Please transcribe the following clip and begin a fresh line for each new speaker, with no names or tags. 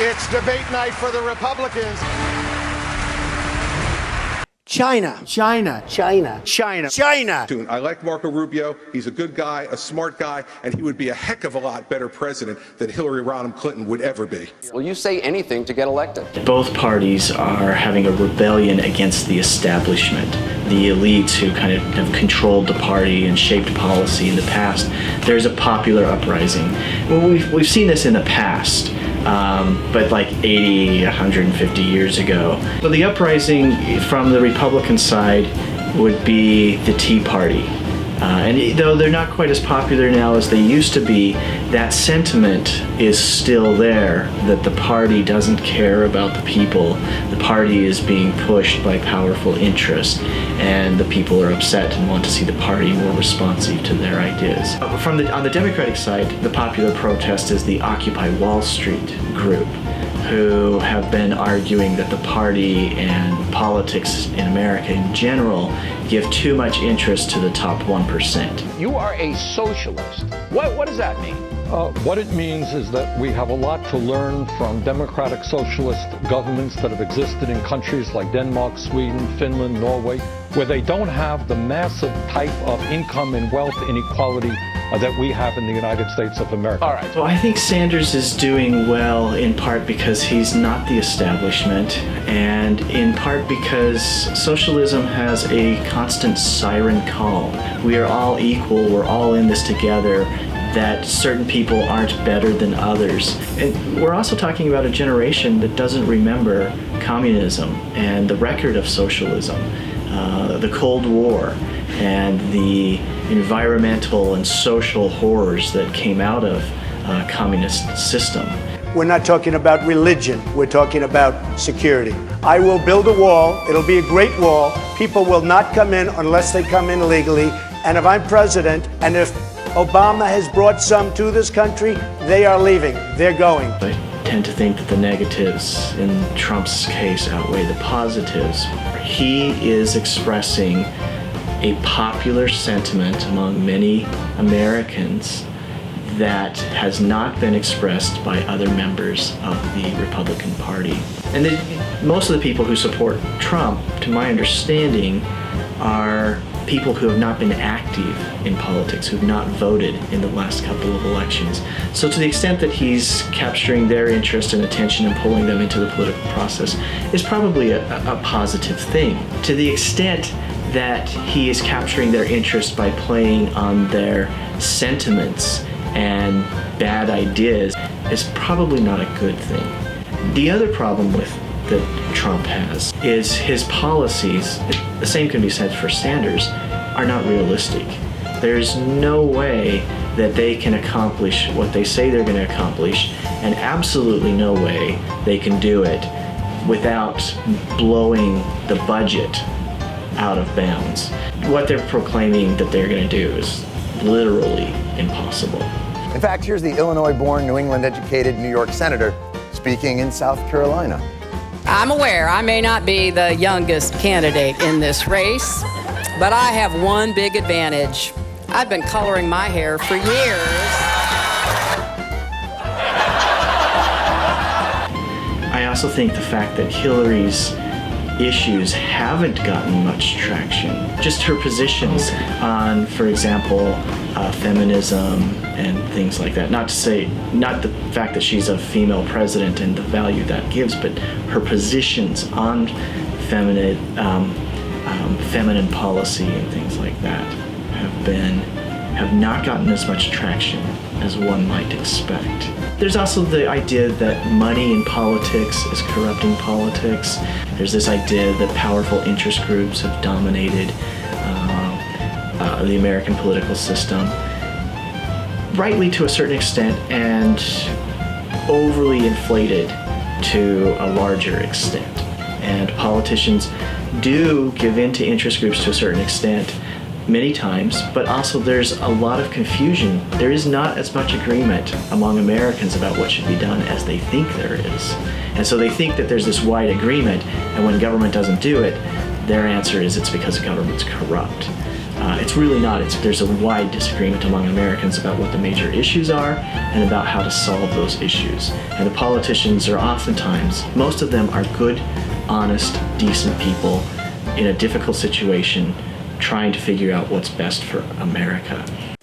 It's debate night for the Republicans.
China.
China.
China.
China.
China.
I like Marco Rubio. He's a good guy, a smart guy, and he would be a heck of a lot better president than Hillary Rodham Clinton would ever be.
Will you say anything to get elected?
Both parties are having a rebellion against the establishment, the elites who kind of have controlled the party and shaped policy in the past. There's a popular uprising. Well, we've seen this in the past. But like 80, 150 years ago. So the uprising from the Republican side would be the Tea Party. And though they're not quite as popular now as they used to be, that sentiment is still there, that the party doesn't care about the people. The party is being pushed by powerful interests, and the people are upset and want to see the party more responsive to their ideas. On the Democratic side, the popular protest is the Occupy Wall Street group, who have been arguing that the party and politics in America in general give too much interest to the top 1%.
You are a socialist. What does that mean?
What it means is that we have a lot to learn from democratic socialist governments that have existed in countries like Denmark, Sweden, Finland, Norway, where they don't have the massive type of income and wealth inequality that we have in the United States of America.
All right.
So I think Sanders is doing well in part because he's not the establishment, and in part because socialism has a constant siren call. We are all equal, we're all in this together, that certain people aren't better than others. And we're also talking about a generation that doesn't remember communism and the record of socialism, the Cold War, and the environmental and social horrors that came out of communist system.
We're not talking about religion. We're talking about security. I will build a wall. It'll be a great wall. People will not come in unless they come in legally. And if I'm president, and if Obama has brought some to this country, they are leaving. They're going.
I tend to think that the negatives in Trump's case outweigh the positives. He is expressing a popular sentiment among many Americans that has not been expressed by other members of the Republican Party. And most of the people who support Trump, to my understanding, are people who have not been active in politics, who have not voted in the last couple of elections. So to the extent that he's capturing their interest and attention and pulling them into the political process is probably a positive thing. To the extent that he is capturing their interest by playing on their sentiments and bad ideas is probably not a good thing. The other problem that Trump has is his policies, the same can be said for Sanders, are not realistic. There's no way that they can accomplish what they say they're going to accomplish, and absolutely no way they can do it without blowing the budget out of bounds. What they're proclaiming that they're going to do is literally impossible.
In fact, here's the Illinois-born, New England-educated New York senator speaking in South Carolina.
I'm aware I may not be the youngest candidate in this race, but I have one big advantage. I've been coloring my hair for years.
I also think the fact that Hillary's issues haven't gotten much traction, just her positions on, for example, feminism and things like that. Not the fact that she's a female president and the value that gives, but her positions on feminine policy and things like that have not gotten as much traction as one might expect. There's also the idea that money in politics is corrupting politics. There's this idea that powerful interest groups have dominated the American political system, rightly to a certain extent, and overly inflated to a larger extent. And politicians do give in to interest groups to a certain extent many times, but also there's a lot of confusion. There is not as much agreement among Americans about what should be done as they think there is. And so they think that there's this wide agreement, and when government doesn't do it, their answer is it's because government's corrupt. It's really not. There's a wide disagreement among Americans about what the major issues are and about how to solve those issues. And the politicians are oftentimes, most of them are good, honest, decent people in a difficult situation trying to figure out what's best for America.